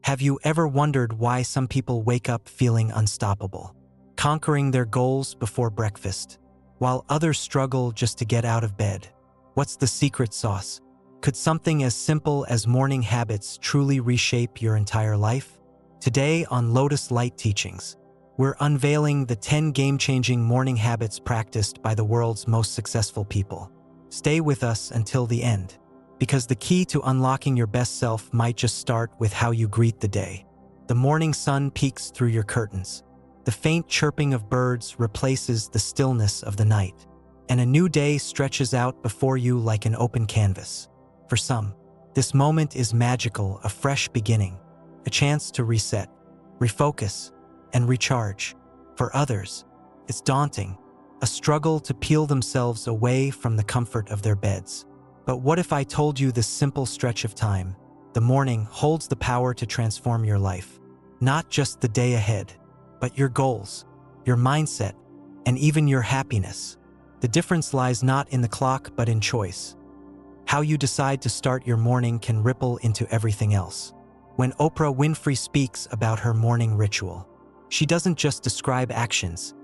Have you ever wondered why some people wake up feeling unstoppable, conquering their goals before breakfast, while others struggle just to get out of bed? What's the secret sauce? Could something as simple as morning habits truly reshape your entire life? Today on Lotus Light Teachings, we're unveiling the 10 game-changing morning habits practiced by the world's most successful people. Stay with us until the end, because the key to unlocking your best self might just start with how you greet the day. The morning sun peeks through your curtains. The faint chirping of birds replaces the stillness of the night, and a new day stretches out before you like an open canvas. For some, this moment is magical, a fresh beginning, a chance to reset, refocus, and recharge. For others, it's daunting, a struggle to peel themselves away from the comfort of their beds. But what if I told you this simple stretch of time, the morning, holds the power to transform your life? Not just the day ahead, but your goals, your mindset, and even your happiness. The difference lies not in the clock but in choice. How you decide to start your morning can ripple into everything else. When Oprah Winfrey speaks about her morning ritual, she doesn't just describe actions.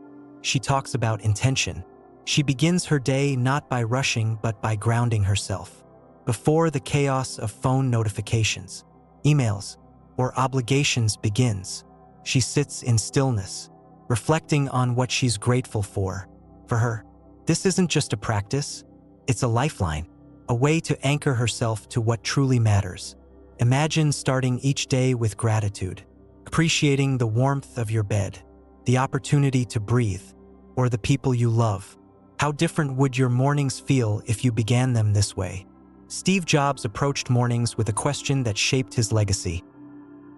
She talks about intention. She begins her day not by rushing but by grounding herself. Before the chaos of phone notifications, emails, or obligations begins, she sits in stillness, reflecting on what she's grateful for. For her, this isn't just a practice, it's a lifeline, a way to anchor herself to what truly matters. Imagine starting each day with gratitude, appreciating the warmth of your bed, the opportunity to breathe, or the people you love. How different would your mornings feel if you began them this way? Steve Jobs approached mornings with a question that shaped his legacy.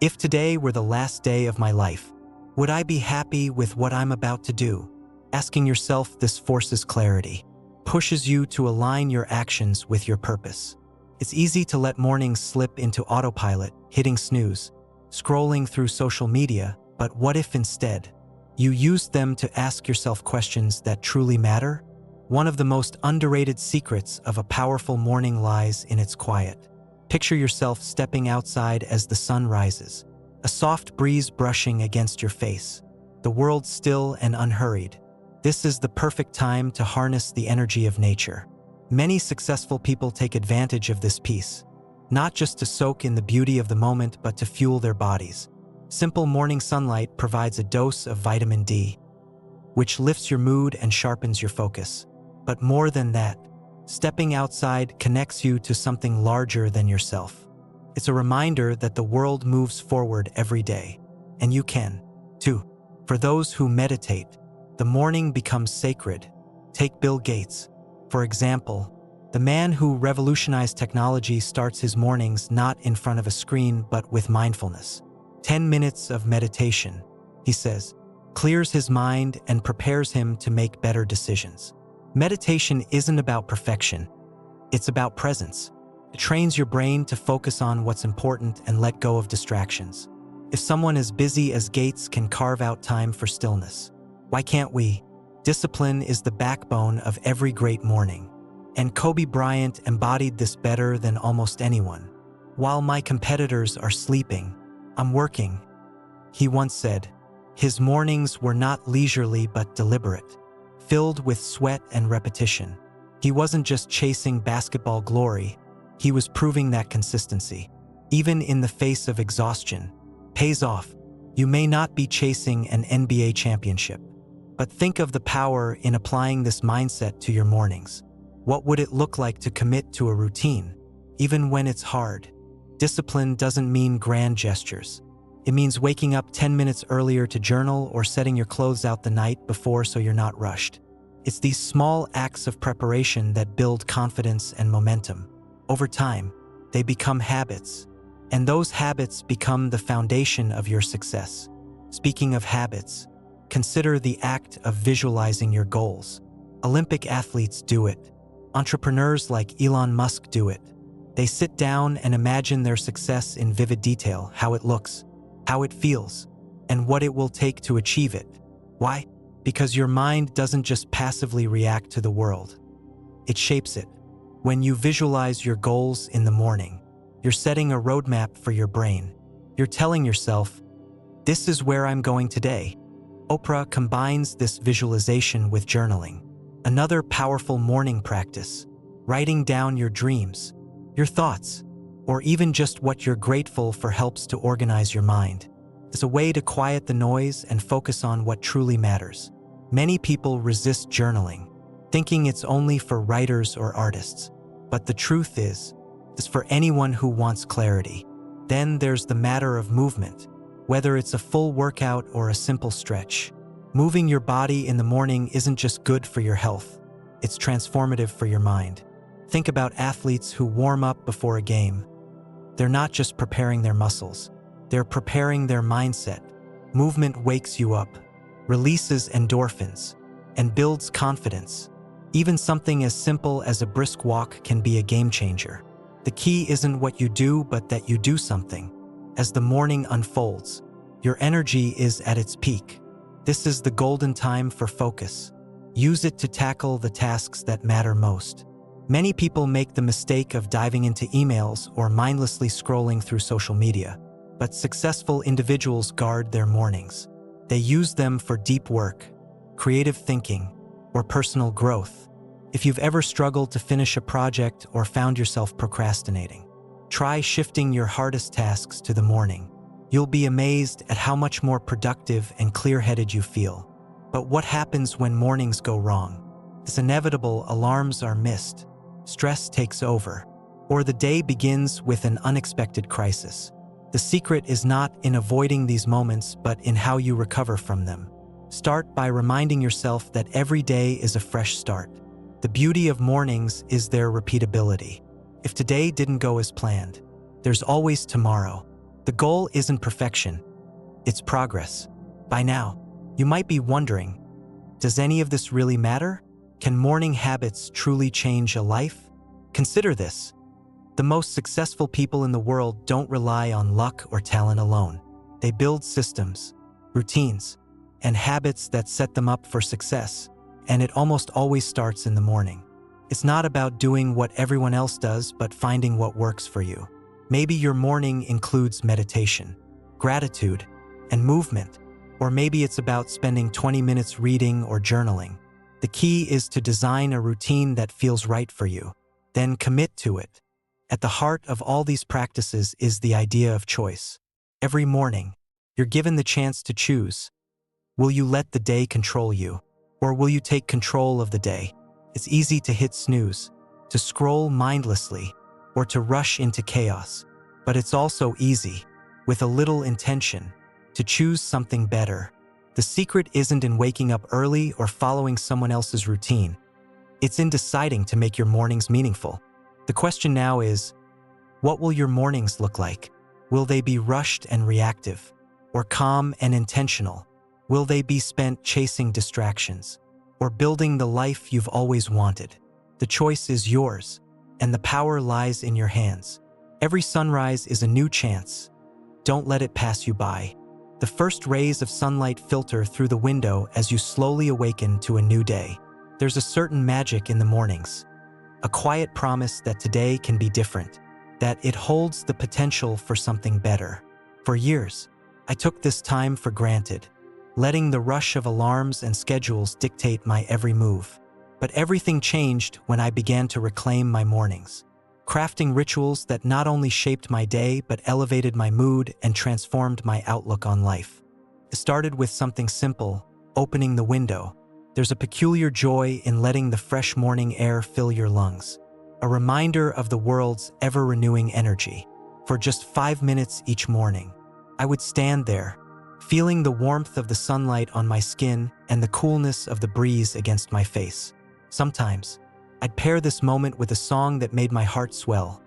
If today were the last day of my life, would I be happy with what I'm about to do? Asking yourself this forces clarity, pushes you to align your actions with your purpose. It's easy to let mornings slip into autopilot, hitting snooze, scrolling through social media, but what if instead you used them to ask yourself questions that truly matter? One of the most underrated secrets of a powerful morning lies in its quiet. Picture yourself stepping outside as the sun rises, a soft breeze brushing against your face, the world still and unhurried. This is the perfect time to harness the energy of nature. Many successful people take advantage of this peace, not just to soak in the beauty of the moment but to fuel their bodies. Simple morning sunlight provides a dose of vitamin D, which lifts your mood and sharpens your focus. But more than that, stepping outside connects you to something larger than yourself. It's a reminder that the world moves forward every day, and you can, too. For those who meditate, the morning becomes sacred. Take Bill Gates, for example. The man who revolutionized technology starts his mornings not in front of a screen but with mindfulness. 10 minutes of meditation, he says, clears his mind and prepares him to make better decisions. Meditation isn't about perfection, it's about presence. It trains your brain to focus on what's important and let go of distractions. If someone as busy as Gates can carve out time for stillness, why can't we? Discipline is the backbone of every great morning, and Kobe Bryant embodied this better than almost anyone. While my competitors are sleeping, I'm working, he once said. His mornings were not leisurely but deliberate, filled with sweat and repetition. He wasn't just chasing basketball glory, he was proving that consistency, even in the face of exhaustion, pays off. You may not be chasing an NBA championship, but think of the power in applying this mindset to your mornings. What would it look like to commit to a routine, even when it's hard? Discipline doesn't mean grand gestures. It means waking up 10 minutes earlier to journal or setting your clothes out the night before so you're not rushed. It's these small acts of preparation that build confidence and momentum. Over time, they become habits, and those habits become the foundation of your success. Speaking of habits, consider the act of visualizing your goals. Olympic athletes do it. Entrepreneurs like Elon Musk do it. They sit down and imagine their success in vivid detail, how it looks, how it feels, and what it will take to achieve it. Why? Because your mind doesn't just passively react to the world. It shapes it. When you visualize your goals in the morning, you're setting a roadmap for your brain. You're telling yourself, "This is where I'm going today." Oprah combines this visualization with journaling. Another powerful morning practice, writing down your dreams, your thoughts, or even just what you're grateful for helps to organize your mind. It's a way to quiet the noise and focus on what truly matters. Many people resist journaling, thinking it's only for writers or artists. But the truth is, it's for anyone who wants clarity. Then there's the matter of movement. Whether it's a full workout or a simple stretch, moving your body in the morning isn't just good for your health, it's transformative for your mind. Think about athletes who warm up before a game. They're not just preparing their muscles, they're preparing their mindset. Movement wakes you up, releases endorphins, and builds confidence. Even something as simple as a brisk walk can be a game changer. The key isn't what you do, but that you do something. As the morning unfolds, your energy is at its peak. This is the golden time for focus. Use it to tackle the tasks that matter most. Many people make the mistake of diving into emails or mindlessly scrolling through social media, but successful individuals guard their mornings. They use them for deep work, creative thinking, or personal growth. If you've ever struggled to finish a project or found yourself procrastinating, try shifting your hardest tasks to the morning. You'll be amazed at how much more productive and clear-headed you feel. But what happens when mornings go wrong? It's inevitable. Alarms are missed, stress takes over, or the day begins with an unexpected crisis. The secret is not in avoiding these moments, but in how you recover from them. Start by reminding yourself that every day is a fresh start. The beauty of mornings is their repeatability. If today didn't go as planned, there's always tomorrow. The goal isn't perfection, it's progress. By now, you might be wondering, does any of this really matter? Can morning habits truly change a life? Consider this. The most successful people in the world don't rely on luck or talent alone. They build systems, routines, and habits that set them up for success, and it almost always starts in the morning. It's not about doing what everyone else does, but finding what works for you. Maybe your morning includes meditation, gratitude, and movement, or maybe it's about spending 20 minutes reading or journaling. The key is to design a routine that feels right for you, then commit to it. At the heart of all these practices is the idea of choice. Every morning, you're given the chance to choose. Will you let the day control you, or will you take control of the day? It's easy to hit snooze, to scroll mindlessly, or to rush into chaos. But it's also easy, with a little intention, to choose something better. The secret isn't in waking up early or following someone else's routine. It's in deciding to make your mornings meaningful. The question now is, what will your mornings look like? Will they be rushed and reactive, or calm and intentional? Will they be spent chasing distractions, or building the life you've always wanted? The choice is yours, and the power lies in your hands. Every sunrise is a new chance. Don't let it pass you by. The first rays of sunlight filter through the window as you slowly awaken to a new day. There's a certain magic in the mornings, a quiet promise that today can be different, that it holds the potential for something better. For years, I took this time for granted, letting the rush of alarms and schedules dictate my every move. But everything changed when I began to reclaim my mornings, crafting rituals that not only shaped my day but elevated my mood and transformed my outlook on life. It started with something simple, opening the window. There's a peculiar joy in letting the fresh morning air fill your lungs, a reminder of the world's ever-renewing energy. For just 5 minutes each morning, I would stand there, feeling the warmth of the sunlight on my skin and the coolness of the breeze against my face. Sometimes, I'd pair this moment with a song that made my heart swell,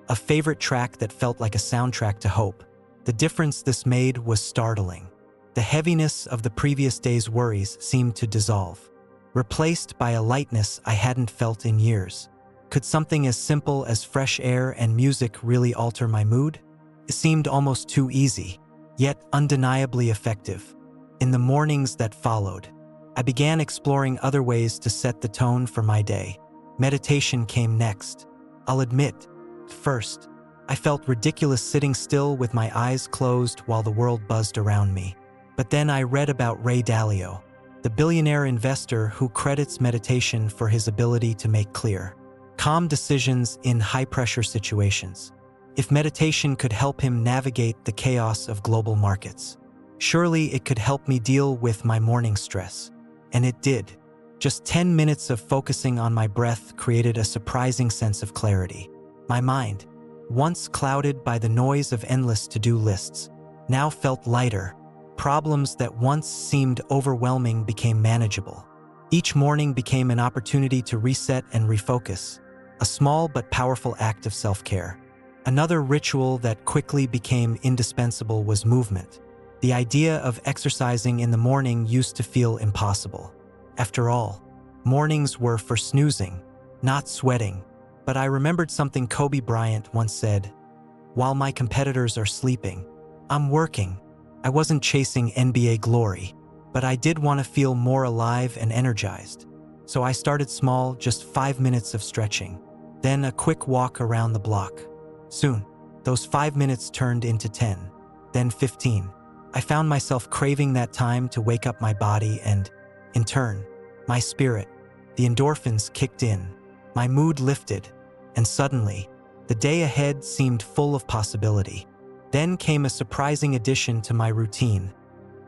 a favorite track that felt like a soundtrack to hope. The difference this made was startling. The heaviness of the previous day's worries seemed to dissolve, replaced by a lightness I hadn't felt in years. Could something as simple as fresh air and music really alter my mood? It seemed almost too easy, yet undeniably effective. In the mornings that followed, I began exploring other ways to set the tone for my day. Meditation came next. I'll admit, at first, I felt ridiculous sitting still with my eyes closed while the world buzzed around me. But then I read about Ray Dalio, the billionaire investor who credits meditation for his ability to make clear, calm decisions in high-pressure situations. If meditation could help him navigate the chaos of global markets, surely it could help me deal with my morning stress. And it did. Just 10 minutes of focusing on my breath created a surprising sense of clarity. My mind, once clouded by the noise of endless to-do lists, now felt lighter. Problems that once seemed overwhelming became manageable. Each morning became an opportunity to reset and refocus, a small but powerful act of self-care. Another ritual that quickly became indispensable was movement. The idea of exercising in the morning used to feel impossible. After all, mornings were for snoozing, not sweating. But I remembered something Kobe Bryant once said: "While my competitors are sleeping, I'm working." I wasn't chasing NBA glory, but I did want to feel more alive and energized. So I started small, just 5 minutes of stretching, then a quick walk around the block. Soon, those 5 minutes turned into 10, then 15. I found myself craving that time to wake up my body and, in turn, my spirit. The endorphins kicked in, my mood lifted, and suddenly, the day ahead seemed full of possibility. Then came a surprising addition to my routine: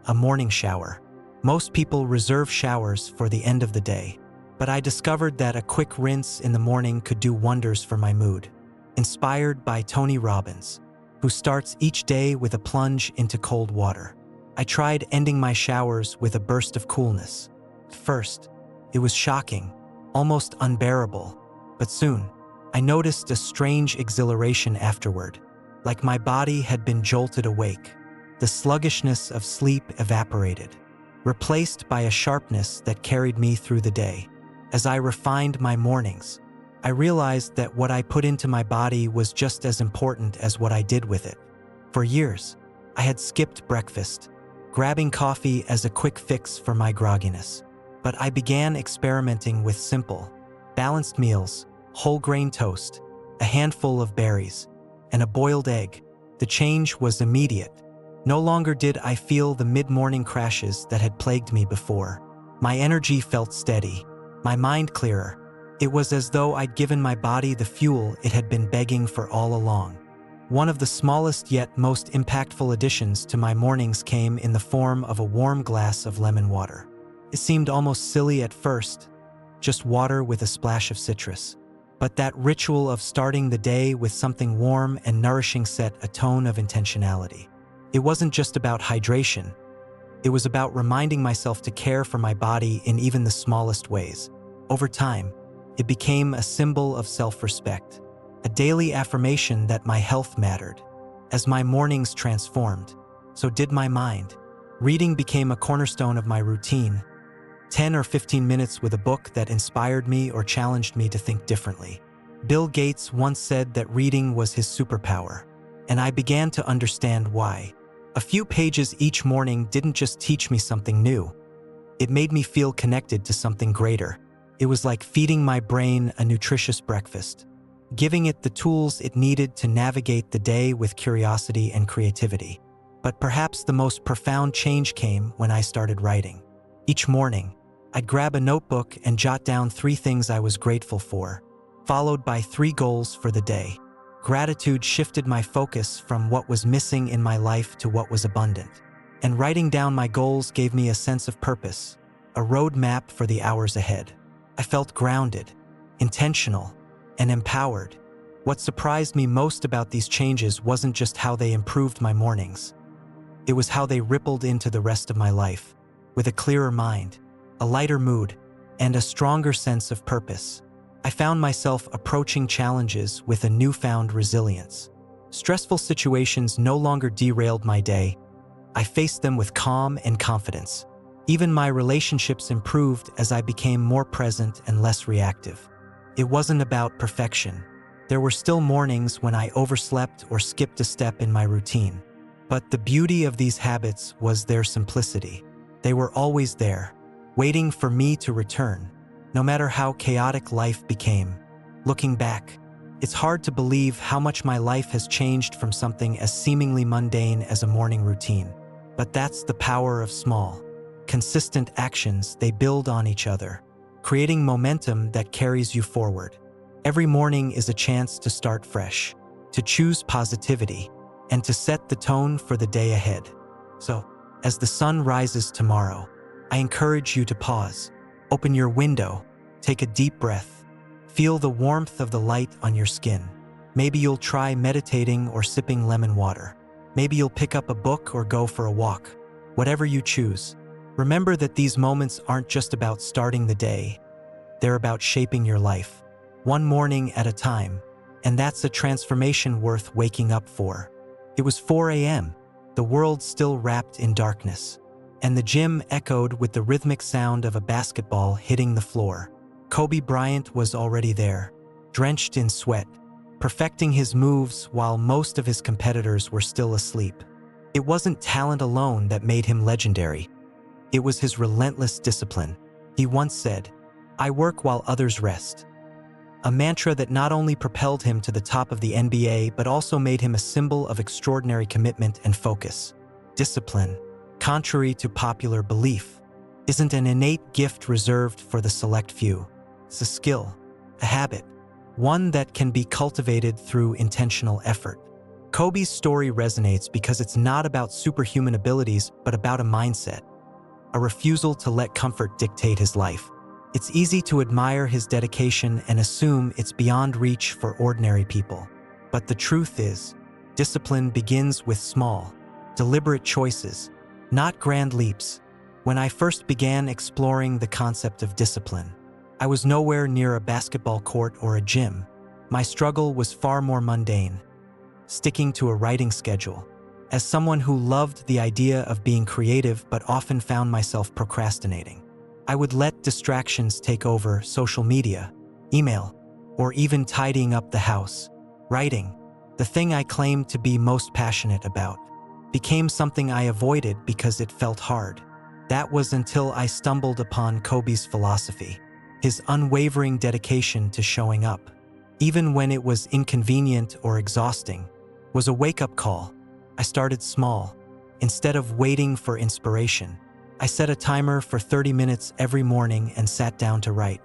a morning shower. Most people reserve showers for the end of the day, but I discovered that a quick rinse in the morning could do wonders for my mood. Inspired by Tony Robbins, who starts each day with a plunge into cold water, I tried ending my showers with a burst of coolness. At first, it was shocking, almost unbearable, but soon, I noticed a strange exhilaration afterward, like my body had been jolted awake. The sluggishness of sleep evaporated, replaced by a sharpness that carried me through the day. As I refined my mornings, I realized that what I put into my body was just as important as what I did with it. For years, I had skipped breakfast, grabbing coffee as a quick fix for my grogginess. But I began experimenting with simple, balanced meals: whole grain toast, a handful of berries, and a boiled egg. The change was immediate. No longer did I feel the mid-morning crashes that had plagued me before. My energy felt steady, my mind clearer. It was as though I'd given my body the fuel it had been begging for all along. One of the smallest yet most impactful additions to my mornings came in the form of a warm glass of lemon water. It seemed almost silly at first, just water with a splash of citrus. But that ritual of starting the day with something warm and nourishing set a tone of intentionality. It wasn't just about hydration. It was about reminding myself to care for my body in even the smallest ways. Over time, it became a symbol of self-respect, a daily affirmation that my health mattered. As my mornings transformed, so did my mind. Reading became a cornerstone of my routine. 10 or 15 minutes with a book that inspired me or challenged me to think differently. Bill Gates once said that reading was his superpower, and I began to understand why. A few pages each morning didn't just teach me something new. It made me feel connected to something greater. It was like feeding my brain a nutritious breakfast, giving it the tools it needed to navigate the day with curiosity and creativity. But perhaps the most profound change came when I started writing. Each morning, I'd grab a notebook and jot down 3 things I was grateful for, followed by 3 goals for the day. Gratitude shifted my focus from what was missing in my life to what was abundant. And writing down my goals gave me a sense of purpose, a roadmap for the hours ahead. I felt grounded, intentional, and empowered. What surprised me most about these changes wasn't just how they improved my mornings. It was how they rippled into the rest of my life. With a clearer mind, a lighter mood, and a stronger sense of purpose, I found myself approaching challenges with a newfound resilience. Stressful situations no longer derailed my day. I faced them with calm and confidence. Even my relationships improved as I became more present and less reactive. It wasn't about perfection. There were still mornings when I overslept or skipped a step in my routine. But the beauty of these habits was their simplicity. They were always there, waiting for me to return, no matter how chaotic life became. Looking back, It's hard to believe how much my life has changed from something as seemingly mundane as a morning routine. But that's the power of small, consistent actions. They build on each other, creating momentum that carries you forward. Every morning is a chance to start fresh, to choose positivity, and to set the tone for the day ahead. So, as the sun rises tomorrow, I encourage you to pause, open your window, take a deep breath, feel the warmth of the light on your skin. Maybe you'll try meditating or sipping lemon water. Maybe you'll pick up a book or go for a walk. Whatever you choose, remember that these moments aren't just about starting the day. They're about shaping your life, one morning at a time, and that's a transformation worth waking up for. It was 4 a.m., the world still wrapped in darkness, and the gym echoed with the rhythmic sound of a basketball hitting the floor. Kobe Bryant was already there, drenched in sweat, perfecting his moves while most of his competitors were still asleep. It wasn't talent alone that made him legendary. It was his relentless discipline. He once said, "I work while others rest." A mantra that not only propelled him to the top of the NBA, but also made him a symbol of extraordinary commitment and focus. Discipline, contrary to popular belief, isn't an innate gift reserved for the select few. It's a skill, a habit, one that can be cultivated through intentional effort. Kobe's story resonates because it's not about superhuman abilities, but about a mindset, a refusal to let comfort dictate his life. It's easy to admire his dedication and assume it's beyond reach for ordinary people. But the truth is, discipline begins with small, deliberate choices, not grand leaps. When I first began exploring the concept of discipline, I was nowhere near a basketball court or a gym. My struggle was far more mundane, sticking to a writing schedule. As someone who loved the idea of being creative but often found myself procrastinating, I would let distractions take over: social media, email, or even tidying up the house. Writing, the thing I claimed to be most passionate about, became something I avoided because it felt hard. That was until I stumbled upon Kobe's philosophy. His unwavering dedication to showing up, even when it was inconvenient or exhausting, was a wake-up call. I started small. Instead of waiting for inspiration, I set a timer for 30 minutes every morning and sat down to write.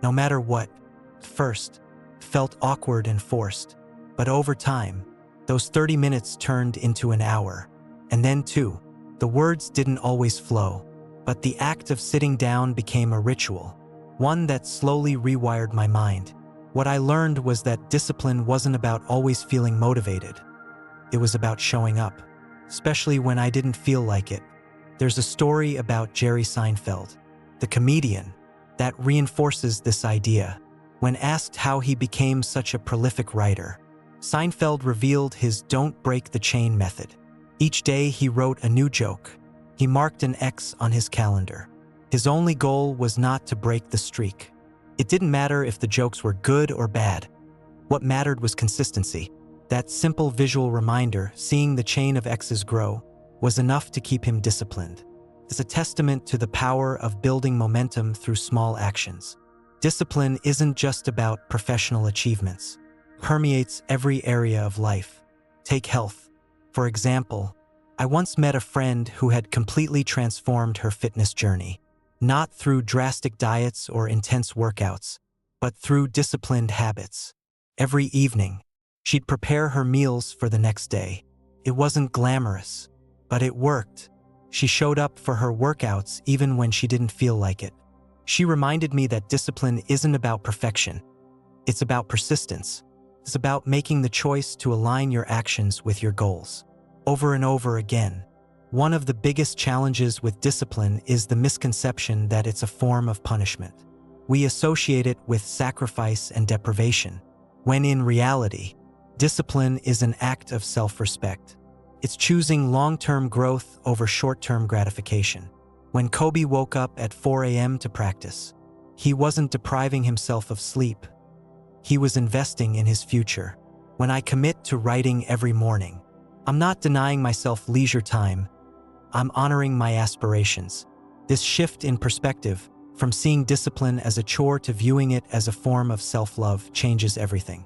No matter what, at first, felt awkward and forced, but over time, those 30 minutes turned into an hour. And then two. The words didn't always flow, but the act of sitting down became a ritual, one that slowly rewired my mind. What I learned was that discipline wasn't about always feeling motivated. It was about showing up, especially when I didn't feel like it. There's a story about Jerry Seinfeld, the comedian, that reinforces this idea. When asked how he became such a prolific writer, Seinfeld revealed his "don't break the chain" method. Each day he wrote a new joke. He marked an X on his calendar. His only goal was not to break the streak. It didn't matter if the jokes were good or bad. What mattered was consistency. That simple visual reminder, seeing the chain of X's grow, was enough to keep him disciplined. It's a testament to the power of building momentum through small actions. Discipline isn't just about professional achievements. It permeates every area of life. Take health. For example, I once met a friend who had completely transformed her fitness journey, not through drastic diets or intense workouts, but through disciplined habits. Every evening, she'd prepare her meals for the next day. It wasn't glamorous, but it worked. She showed up for her workouts even when she didn't feel like it. She reminded me that discipline isn't about perfection. It's about persistence. It's about making the choice to align your actions with your goals. Over and over again. One of the biggest challenges with discipline is the misconception that it's a form of punishment. We associate it with sacrifice and deprivation, when in reality, discipline is an act of self-respect. It's choosing long-term growth over short-term gratification. When Kobe woke up at 4 a.m. to practice, he wasn't depriving himself of sleep. He was investing in his future. When I commit to writing every morning, I'm not denying myself leisure time. I'm honoring my aspirations. This shift in perspective, from seeing discipline as a chore to viewing it as a form of self-love, changes everything.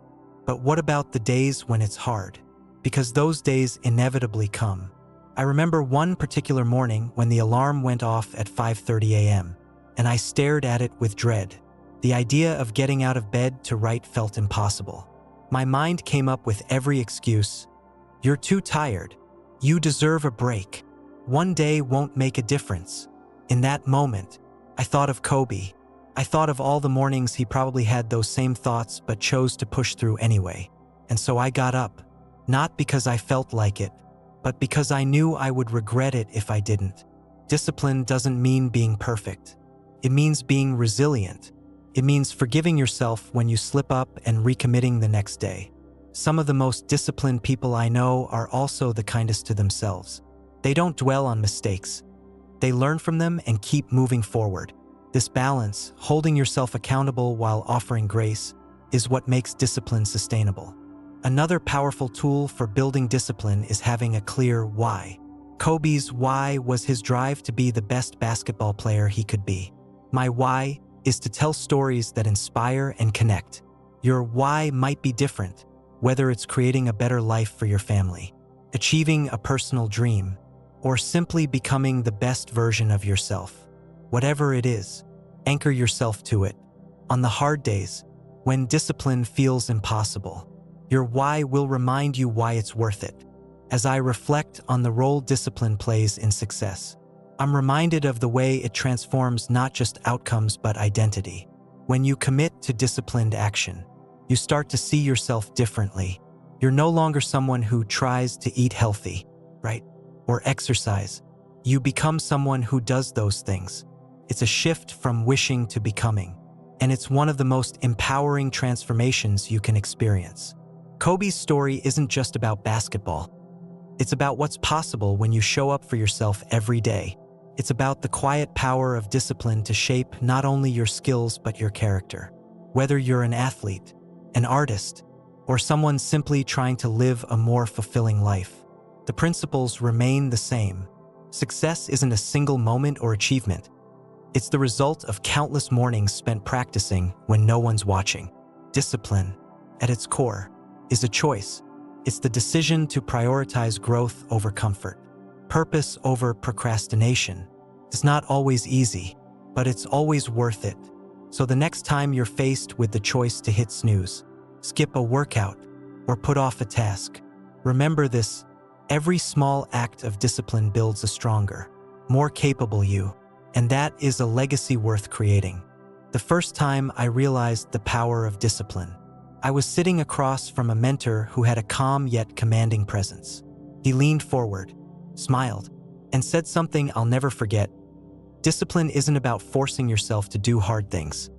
But what about the days when it's hard? Because those days inevitably come. I remember one particular morning when the alarm went off at 5:30 a.m., and I stared at it with dread. The idea of getting out of bed to write felt impossible. My mind came up with every excuse. You're too tired. You deserve a break. One day won't make a difference. In that moment, I thought of Kobe. I thought of all the mornings he probably had those same thoughts but chose to push through anyway. And so I got up, not because I felt like it, but because I knew I would regret it if I didn't. Discipline doesn't mean being perfect. It means being resilient. It means forgiving yourself when you slip up and recommitting the next day. Some of the most disciplined people I know are also the kindest to themselves. They don't dwell on mistakes. They learn from them and keep moving forward. This balance, holding yourself accountable while offering grace, is what makes discipline sustainable. Another powerful tool for building discipline is having a clear why. Kobe's why was his drive to be the best basketball player he could be. My why is to tell stories that inspire and connect. Your why might be different, whether it's creating a better life for your family, achieving a personal dream, or simply becoming the best version of yourself. Whatever it is, anchor yourself to it. On the hard days, when discipline feels impossible, your why will remind you why it's worth it. As I reflect on the role discipline plays in success, I'm reminded of the way it transforms not just outcomes but identity. When you commit to disciplined action, you start to see yourself differently. You're no longer someone who tries to eat healthy, right? Or exercise. You become someone who does those things. It's a shift from wishing to becoming, and it's one of the most empowering transformations you can experience. Kobe's story isn't just about basketball. It's about what's possible when you show up for yourself every day. It's about the quiet power of discipline to shape not only your skills but your character. Whether you're an athlete, an artist, or someone simply trying to live a more fulfilling life, the principles remain the same. Success isn't a single moment or achievement. It's the result of countless mornings spent practicing when no one's watching. Discipline, at its core, is a choice. It's the decision to prioritize growth over comfort, purpose over procrastination. It's not always easy, but it's always worth it. So the next time you're faced with the choice to hit snooze, skip a workout, or put off a task, remember this: every small act of discipline builds a stronger, more capable you, and that is a legacy worth creating. The first time I realized the power of discipline, I was sitting across from a mentor who had a calm yet commanding presence. He leaned forward, smiled, and said something I'll never forget. Discipline isn't about forcing yourself to do hard things.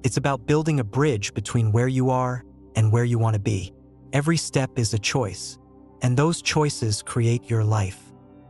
It's about building a bridge between where you are and where you want to be. Every step is a choice, and those choices create your life.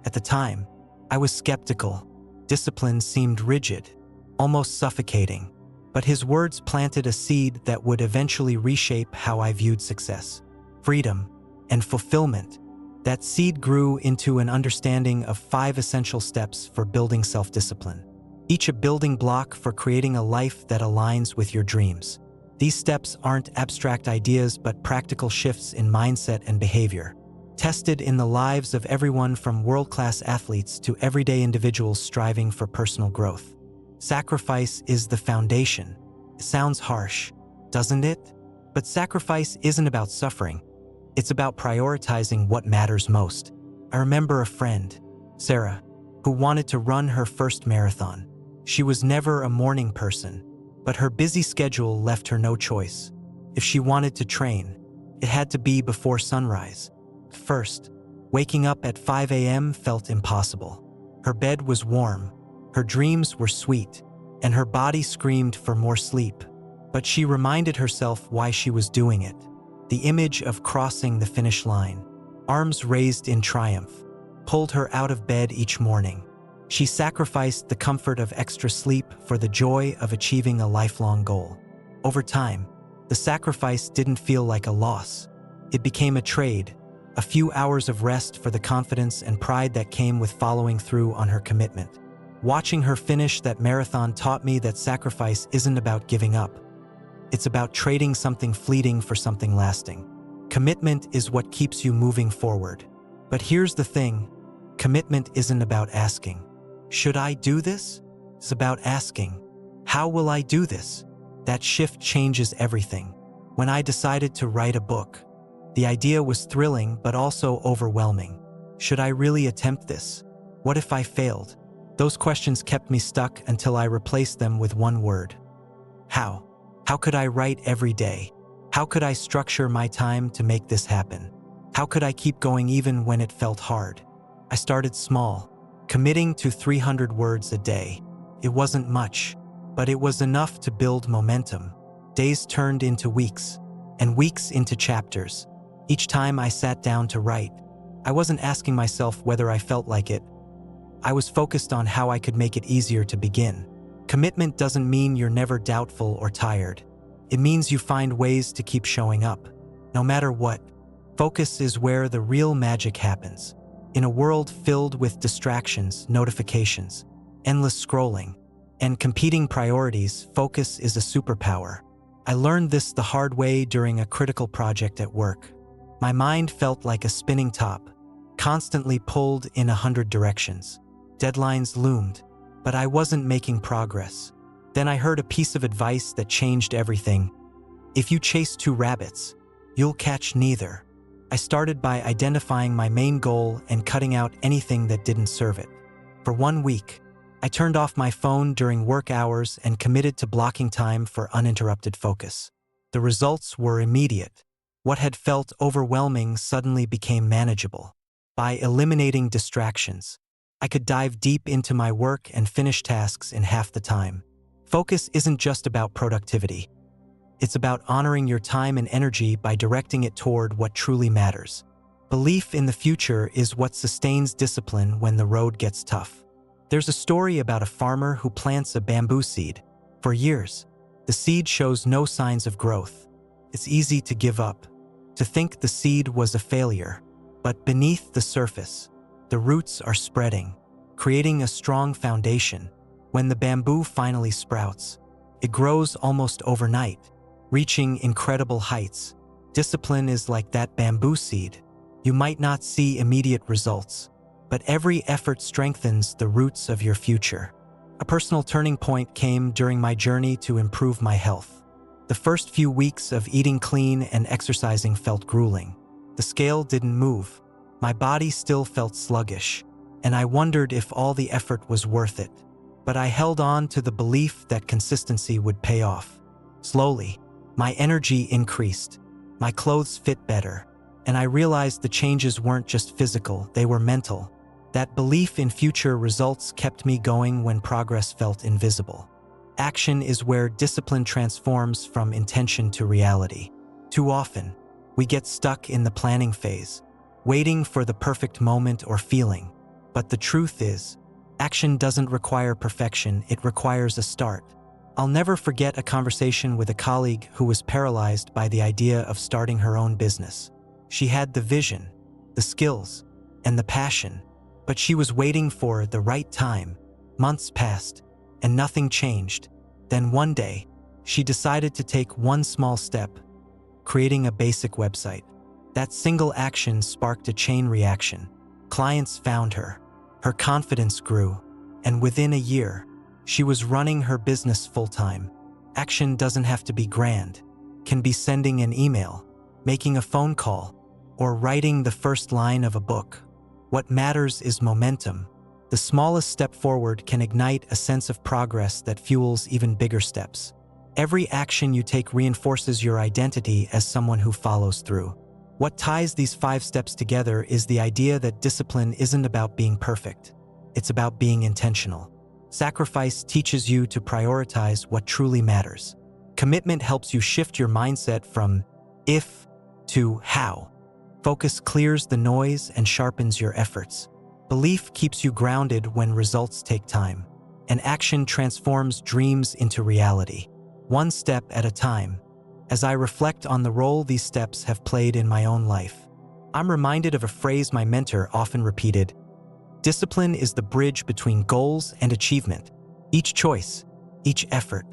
At the time, I was skeptical. Discipline seemed rigid, almost suffocating, but his words planted a seed that would eventually reshape how I viewed success, freedom, and fulfillment. That seed grew into an understanding of 5 essential steps for building self-discipline, each a building block for creating a life that aligns with your dreams. These steps aren't abstract ideas but practical shifts in mindset and behavior, tested in the lives of everyone from world-class athletes to everyday individuals striving for personal growth. Sacrifice is the foundation. It sounds harsh, doesn't it? But sacrifice isn't about suffering. It's about prioritizing what matters most. I remember a friend, Sarah, who wanted to run her first marathon. She was never a morning person, but her busy schedule left her no choice. If she wanted to train, it had to be before sunrise. First, waking up at 5 a.m. felt impossible. Her bed was warm, her dreams were sweet, and her body screamed for more sleep. But she reminded herself why she was doing it. The image of crossing the finish line, arms raised in triumph, pulled her out of bed each morning. She sacrificed the comfort of extra sleep for the joy of achieving a lifelong goal. Over time, the sacrifice didn't feel like a loss. It became a trade, a few hours of rest for the confidence and pride that came with following through on her commitment. Watching her finish that marathon taught me that sacrifice isn't about giving up. It's about trading something fleeting for something lasting. Commitment is what keeps you moving forward. But here's the thing, commitment isn't about asking, "Should I do this?" It's about asking, "How will I do this?" That shift changes everything. When I decided to write a book, the idea was thrilling but also overwhelming. Should I really attempt this? What if I failed? Those questions kept me stuck until I replaced them with one word: how. How could I write every day? How could I structure my time to make this happen? How could I keep going even when it felt hard? I started small, committing to 300 words a day. It wasn't much, but it was enough to build momentum. Days turned into weeks, and weeks into chapters. Each time I sat down to write, I wasn't asking myself whether I felt like it. I was focused on how I could make it easier to begin. Commitment doesn't mean you're never doubtful or tired. It means you find ways to keep showing up. No matter what, focus is where the real magic happens. In a world filled with distractions, notifications, endless scrolling, and competing priorities, focus is a superpower. I learned this the hard way during a critical project at work. My mind felt like a spinning top, constantly pulled in 100 directions. Deadlines loomed, but I wasn't making progress. Then I heard a piece of advice that changed everything. If you chase two rabbits, you'll catch neither. I started by identifying my main goal and cutting out anything that didn't serve it. For 1 week, I turned off my phone during work hours and committed to blocking time for uninterrupted focus. The results were immediate. What had felt overwhelming suddenly became manageable. By eliminating distractions, I could dive deep into my work and finish tasks in half the time. Focus isn't just about productivity. It's about honoring your time and energy by directing it toward what truly matters. Belief in the future is what sustains discipline when the road gets tough. There's a story about a farmer who plants a bamboo seed. For years, the seed shows no signs of growth. It's easy to give up, to think the seed was a failure. But beneath the surface, the roots are spreading, creating a strong foundation. When the bamboo finally sprouts, it grows almost overnight, reaching incredible heights. Discipline is like that bamboo seed. You might not see immediate results, but every effort strengthens the roots of your future. A personal turning point came during my journey to improve my health. The first few weeks of eating clean and exercising felt grueling. The scale didn't move. My body still felt sluggish, and I wondered if all the effort was worth it. But I held on to the belief that consistency would pay off. Slowly, my energy increased, my clothes fit better, and I realized the changes weren't just physical, they were mental. That belief in future results kept me going when progress felt invisible. Action is where discipline transforms from intention to reality. Too often, we get stuck in the planning phase, waiting for the perfect moment or feeling. But the truth is, action doesn't require perfection, it requires a start. I'll never forget a conversation with a colleague who was paralyzed by the idea of starting her own business. She had the vision, the skills, and the passion, but she was waiting for the right time. Months passed, and nothing changed. Then one day, she decided to take one small step, creating a basic website. That single action sparked a chain reaction. Clients found her, her confidence grew, and within a year, she was running her business full-time. Action doesn't have to be grand. It can be sending an email, making a phone call, or writing the first line of a book. What matters is momentum. The smallest step forward can ignite a sense of progress that fuels even bigger steps. Every action you take reinforces your identity as someone who follows through. What ties these 5 steps together is the idea that discipline isn't about being perfect. It's about being intentional. Sacrifice teaches you to prioritize what truly matters. Commitment helps you shift your mindset from if to how. Focus clears the noise and sharpens your efforts. Belief keeps you grounded when results take time. And action transforms dreams into reality. One step at a time. As I reflect on the role these steps have played in my own life, I'm reminded of a phrase my mentor often repeated: discipline is the bridge between goals and achievement. Each choice, each effort,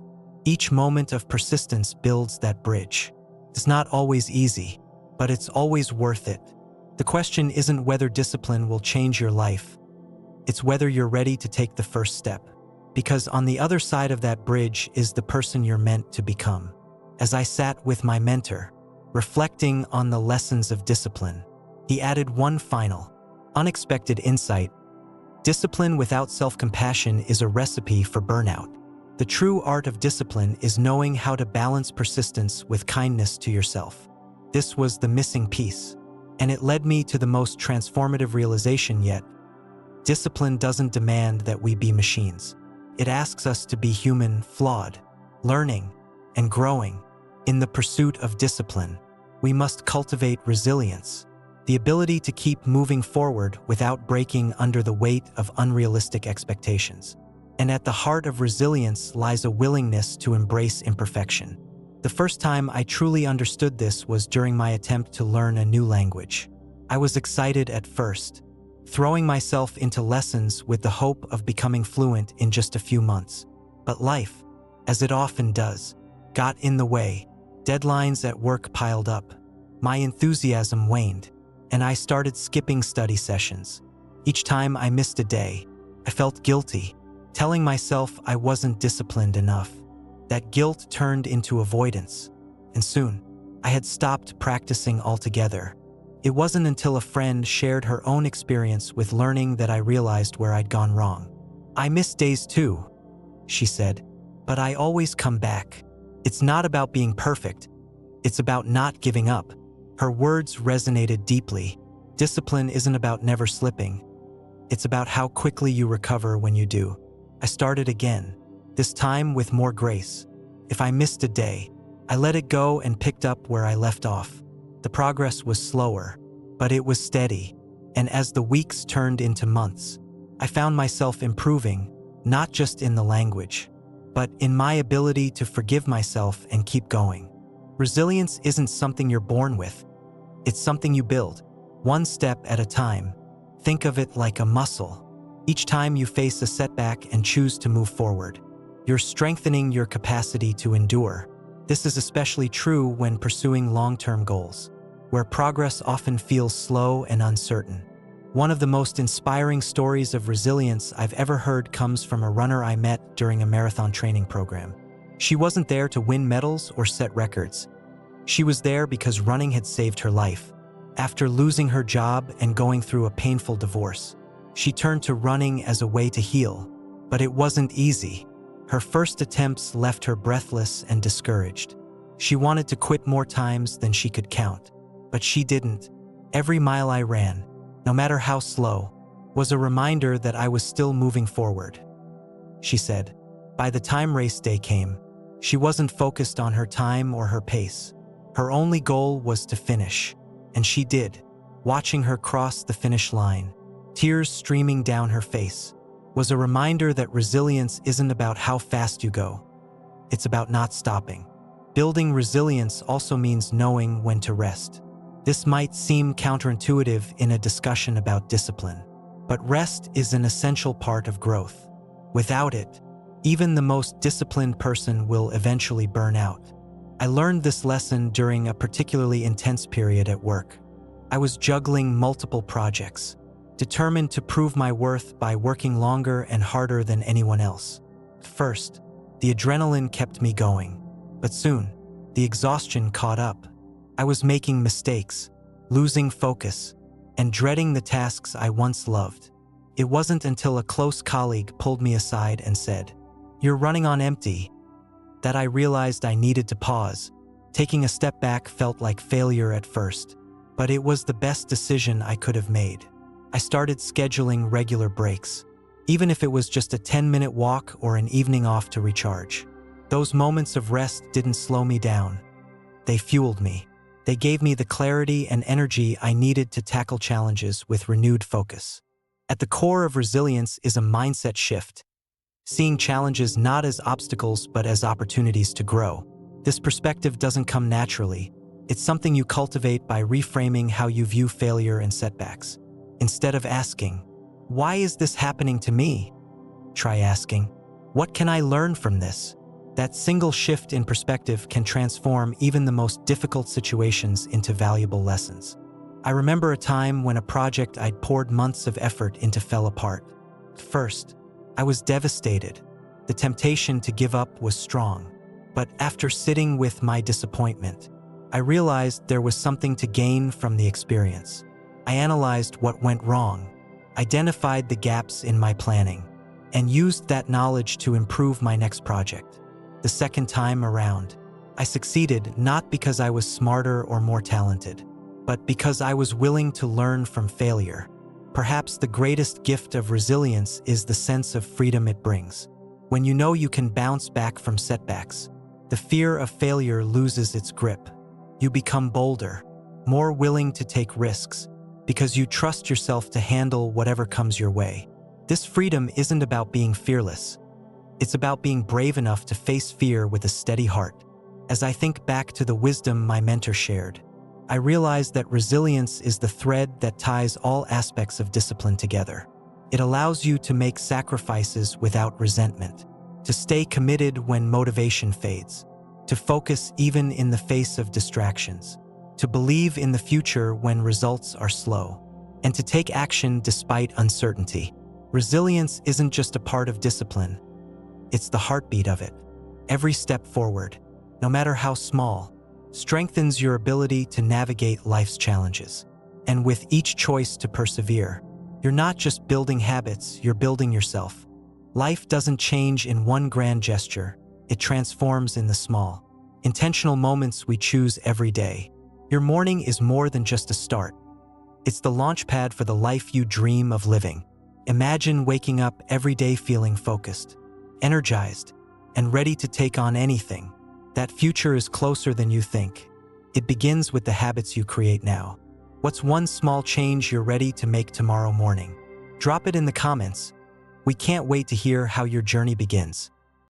Each moment of persistence builds that bridge. It's not always easy, but it's always worth it. The question isn't whether discipline will change your life. It's whether you're ready to take the first step. Because on the other side of that bridge is the person you're meant to become. As I sat with my mentor, reflecting on the lessons of discipline, he added one final, unexpected insight. Discipline without self-compassion is a recipe for burnout. The true art of discipline is knowing how to balance persistence with kindness to yourself. This was the missing piece, and it led me to the most transformative realization yet. Discipline doesn't demand that we be machines. It asks us to be human, flawed, learning, and growing. In the pursuit of discipline, we must cultivate resilience, the ability to keep moving forward without breaking under the weight of unrealistic expectations. And at the heart of resilience lies a willingness to embrace imperfection. The first time I truly understood this was during my attempt to learn a new language. I was excited at first, throwing myself into lessons with the hope of becoming fluent in just a few months. But life, as it often does, got in the way. Deadlines at work piled up. My enthusiasm waned, and I started skipping study sessions. Each time I missed a day, I felt guilty, telling myself I wasn't disciplined enough. That guilt turned into avoidance, and soon, I had stopped practicing altogether. It wasn't until a friend shared her own experience with learning that I realized where I'd gone wrong. "I miss days too," she said, "but I always come back. It's not about being perfect. It's about not giving up." Her words resonated deeply. Discipline isn't about never slipping. It's about how quickly you recover when you do. I started again, this time with more grace. If I missed a day, I let it go and picked up where I left off. The progress was slower, but it was steady, and as the weeks turned into months, I found myself improving, not just in the language, but in my ability to forgive myself and keep going. Resilience isn't something you're born with. It's something you build, one step at a time. Think of it like a muscle. Each time you face a setback and choose to move forward, you're strengthening your capacity to endure. This is especially true when pursuing long-term goals, where progress often feels slow and uncertain. One of the most inspiring stories of resilience I've ever heard comes from a runner I met during a marathon training program. She wasn't there to win medals or set records. She was there because running had saved her life. After losing her job and going through a painful divorce, she turned to running as a way to heal. But it wasn't easy. Her first attempts left her breathless and discouraged. She wanted to quit more times than she could count, but she didn't. Every mile I ran, no matter how slow, was a reminder that I was still moving forward. She said, by the time race day came, she wasn't focused on her time or her pace. Her only goal was to finish, and she did. Watching her cross the finish line, tears streaming down her face, was a reminder that resilience isn't about how fast you go. It's about not stopping. Building resilience also means knowing when to rest. This might seem counterintuitive in a discussion about discipline, but rest is an essential part of growth. Without it, even the most disciplined person will eventually burn out. I learned this lesson during a particularly intense period at work. I was juggling multiple projects, determined to prove my worth by working longer and harder than anyone else. At first, the adrenaline kept me going, but soon, the exhaustion caught up. I was making mistakes, losing focus, and dreading the tasks I once loved. It wasn't until a close colleague pulled me aside and said, "You're running on empty," that I realized I needed to pause. Taking a step back felt like failure at first, but it was the best decision I could have made. I started scheduling regular breaks, even if it was just a 10-minute walk or an evening off to recharge. Those moments of rest didn't slow me down. They fueled me. They gave me the clarity and energy I needed to tackle challenges with renewed focus. At the core of resilience is a mindset shift, seeing challenges not as obstacles but as opportunities to grow. This perspective doesn't come naturally. It's something you cultivate by reframing how you view failure and setbacks. Instead of asking, "Why is this happening to me?" try asking, "What can I learn from this?" That single shift in perspective can transform even the most difficult situations into valuable lessons. I remember a time when a project I'd poured months of effort into fell apart. At first, I was devastated. The temptation to give up was strong. But after sitting with my disappointment, I realized there was something to gain from the experience. I analyzed what went wrong, identified the gaps in my planning, and used that knowledge to improve my next project. The second time around, I succeeded not because I was smarter or more talented, but because I was willing to learn from failure. Perhaps the greatest gift of resilience is the sense of freedom it brings. When you know you can bounce back from setbacks, the fear of failure loses its grip. You become bolder, more willing to take risks, because you trust yourself to handle whatever comes your way. This freedom isn't about being fearless. It's about being brave enough to face fear with a steady heart. As I think back to the wisdom my mentor shared, I realize that resilience is the thread that ties all aspects of discipline together. It allows you to make sacrifices without resentment, to stay committed when motivation fades, to focus even in the face of distractions, to believe in the future when results are slow, and to take action despite uncertainty. Resilience isn't just a part of discipline, it's the heartbeat of it. Every step forward, no matter how small, strengthens your ability to navigate life's challenges. And with each choice to persevere, you're not just building habits, you're building yourself. Life doesn't change in one grand gesture, it transforms in the small, intentional moments we choose every day. Your morning is more than just a start. It's the launchpad for the life you dream of living. Imagine waking up every day feeling focused, energized, and ready to take on anything. That future is closer than you think. It begins with the habits you create now. What's one small change you're ready to make tomorrow morning? Drop it in the comments. We can't wait to hear how your journey begins.